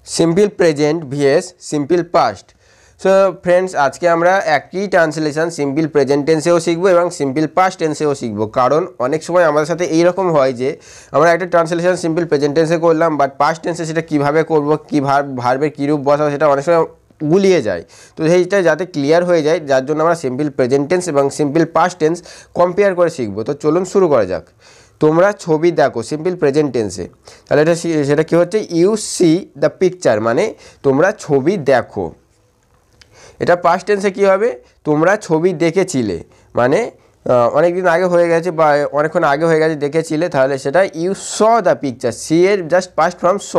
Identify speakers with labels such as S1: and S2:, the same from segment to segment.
S1: Simple present VS simple past. So friends, আজকে আমরা একই ট্রান্সলেশন সিম্পল প্রেজেন্ট টেন্সেও শিখবো এবং সিম্পল পাস্ট টেন্সেও শিখবো। কারণ অনেক সময় আমাদের সাথে এইরকম হয় যে আমরা একটা ট্রান্সলেশন সিম্পল প্রেজেন্ট টেন্সে করলাম, বাট পাস্ট টেন্সে সেটা কীভাবে করবো, কী ভার্বের কী রূপ বসাবো, সেটা অনেক সময় গুলিয়ে যায়। তো সেইটা যাতে ক্লিয়ার হয়ে যায়, যার জন্য আমরা সিম্পল প্রেজেন্ট টেন্স এবং সিম্পল পাস্ট টেন্স কম্পেয়ার করে শিখবো। তো চলুন শুরু করা যাক। তোমরা ছবি দেখো সিম্পল প্রেজেন্ট টেন্সে, তাহলে সেটা কী হচ্ছে, ইউ সি দ্য পিকচার, মানে তোমরা ছবি দেখো। এটা পাস্ট টেন্সে কী হবে, তোমরা ছবি দেখেছিলে, মানে অনেক দিন আগে হয়ে গেছে বা অনেকক্ষণ আগে হয়ে গেছে দেখেছিলে, তাহলে সেটা you saw the picture. See এর just past form saw,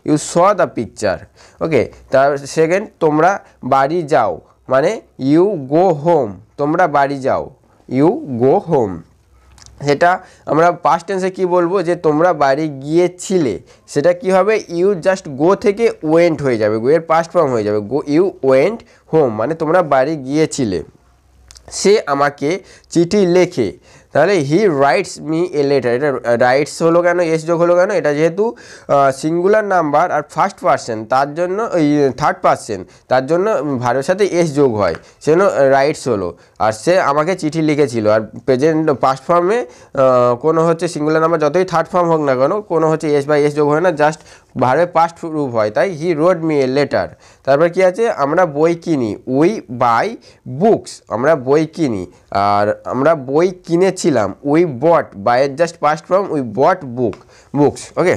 S1: you saw the picture. Okay, তার সেকেন্ড, তোমরা বাড়ি যাও, মানে ইউ গো হোম, তোমরা বাড়ি যাও, ইউ গো হোম। সেটা আমরা পাস্ট টেন্সে কী বলবো, যে তোমরা বাড়ি গিয়েছিলে, সেটা কী হবে, ইউ জাস্ট গো থেকে ওয়েন্ট হয়ে যাবে, গো এর পাস্ট ফর্ম হয়ে যাবে গো, ইউ ওয়েন্ট হোম, মানে তোমরা বাড়ি গিয়েছিলে। সে আমাকে চিঠি লেখে, তাহলে he writes me a letter. এটা রাইটস হলো কেন, এস যোগ হলো কেন, এটা যেহেতু সিঙ্গুলার নাম্বার আর ফার্স্ট পার্সন, তার জন্য ওই থার্ড পার্সন, তার জন্য ভার্বের সাথে এস যোগ হয়, সেজন্য রাইটস হলো। আর সে আমাকে চিঠি লিখেছিল, আর প্রেজেন্ট পাস্ট ফর্মে কোনো হচ্ছে সিঙ্গুলার নাম্বার যতই থার্ড ফর্ম হোক না কেন, কোনো হচ্ছে এস বা এস যোগ হয় না, জাস্ট ভার্বের পাস্ট রূপ হয়, তাই he wrote me a letter. তারপর কি আছে, আমরা বই কিনি, উই বাই বুকস, আমরা বই কিনি। আর আমরা বই কিনেছিলাম, উই বট, বাইয়ের just past form, we bought books. Okay,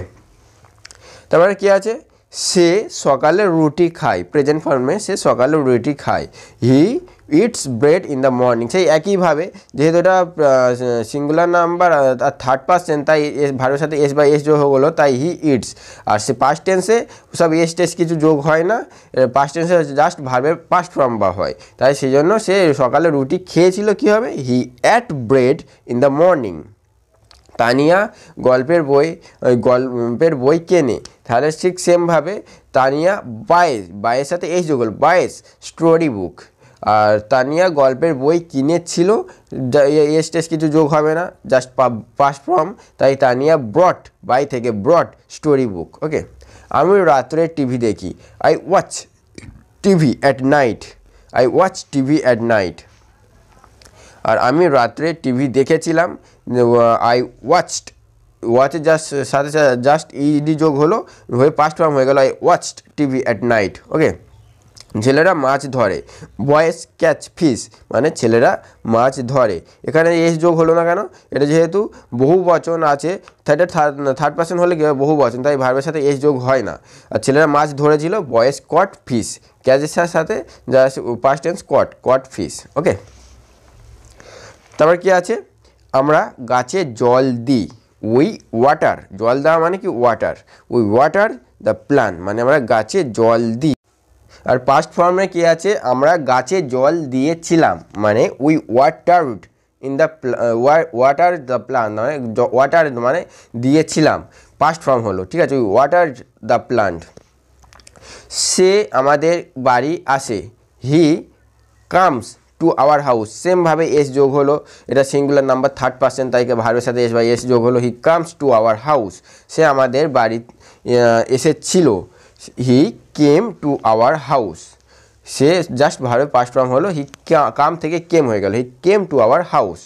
S1: তারপরে কি আছে, সে সকালে রুটি খায়, প্রেজেন্ট ফর্মে সে সকালে রুটি খায়, he eats bread in the morning. সেই একইভাবে যেহেতু এটা সিঙ্গুলার নাম্বার আর থার্ড পার্সন, তাই ভার্বের সাথে এস বা এস যোগ হলো, তাই he eats. R say past টেন্সে সব এস টেস কিছু যোগ হয় না, পাস্ট টেন্সে জাস্ট ভার্বের পাস্ট ফর্ম বা হয়, তাই সেই জন্য সে সকালে রুটি খেয়েছিল, কী হবে, হি at bread in the morning. Tania গল্পের বই কেনে, তাহলে ঠিক সেমভাবে তানিয়া বায়ের সাথে এস যোগ হল, বায়েস স্টোরি বুক। আর তানিয়া গল্পের বই কিনেছিল, এস টেস কিছু যোগ হবে না, জাস্ট পাস্ট ফর্ম, তাই তানিয়া ব্রট, বাই থেকে ব্রট স্টোরি বুক। ওকে, আমি রাত্রে টিভি দেখি, I watch TV at night, I watch TV at night. আর আমি রাত্রে টিভি দেখেছিলাম, আই ওয়াচড, ওয়াচের সাথে জাস্ট ইডি যোগ হলো, হয়ে পাস্ট ফর্ম হয়ে গেল, I watched TV at night. Okay, ছেলেরা মাছ ধরে, বয়েজ ক্যাচ ফিশ, মানে ছেলেরা মাছ ধরে। এখানে এস যোগ হলো না কেন, এটা যেহেতু বহু বচন আছে, থার্ড পার্সন হলে বহু বচন, তাই ভার্বের সাথে এস যোগ হয় না। আর ছেলেরা মাছ ধরেছিল, বয়েজ কট ফিশ, ক্যাচের সাথে যা পাস্ট টেন্স কট ফিশ। ওকে, তারপর কি আছে, আমরা গাছে জল দিই, উই ওয়াটার, জল দেওয়া মানে কি water, we water the plant, মানে আমরা গাছে জল দিই। আর পাস্ট ফর্মে কি আছে, আমরা গাছে জল দিয়েছিলাম, মানে we watered in the water the plant, মানে ওয়াটার মানে দিয়েছিলাম, পাস্ট ফর্ম হলো, ঠিক আছে, উই ওয়াটার দ্য প্ল্যান্ট। সে আমাদের বাড়ি আসে, he comes to our house, সেমভাবে এস যোগ হলো, এটা সিঙ্গুলার নাম্বার থার্ড পার্সন, তাই ভার্বের সাথে এস বা এস যোগ হলো, he comes to our house, সে আমাদের বাড়ি এসেছিল, he came to our house. সে জাস্ট ভার্বের পাস্ট ফর্ম হলো, হি কাম থেকে কেম হয়ে গেল, he came to our house.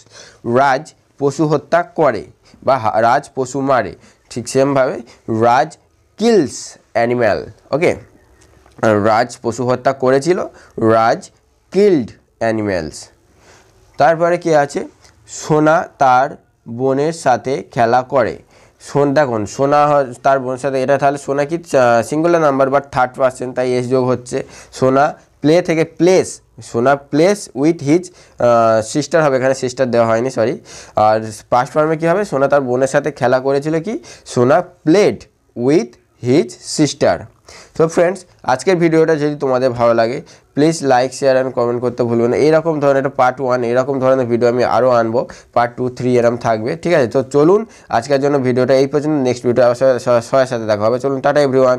S1: রাজ পশু হত্যা করে বা রাজ পশু মারে, ঠিক সেমভাবে রাজ কিলস অ্যানিম্যাল। ওকে, রাজ পশু হত্যা করেছিল, রাজ কিল্ড অ্যানিম্যালস। তারপরে কি আছে, সোনা তার বোনের সাথে খেলা করে, দেখুন সোনা তার বোনের সাথে, এটা তাহলে সোনা কি singular number but third person, তাই এস যোগ হচ্ছে। সোনা প্লে থেকে প্লেস, সোনা প্লেস উইথ হিজ সিস্টার হবে, এখানে সিস্টার দেওয়া হয়নি, সরি। আর পাস্ট ফর্মে কী হবে, সোনা তার বোনের সাথে খেলা করেছিল, কি সোনা played with his sister. So friends, আজকের ভিডিওটা যদি তোমাদের ভালো লাগে, please like share and comment করতে ভুলবেন না। এইরকম ধরনের পার্ট 1 এরকম ধরনের ভিডিও আমি আরও আনবো, পার্ট 2, 3 এরকম থাকবে, ঠিক আছে। তো চলুন আজকের জন্য ভিডিওটা এই পর্যন্ত, নেক্সট ভিডিও সবার সাথে দেখা হবে। চলুন, টাটা এভরিওয়ান।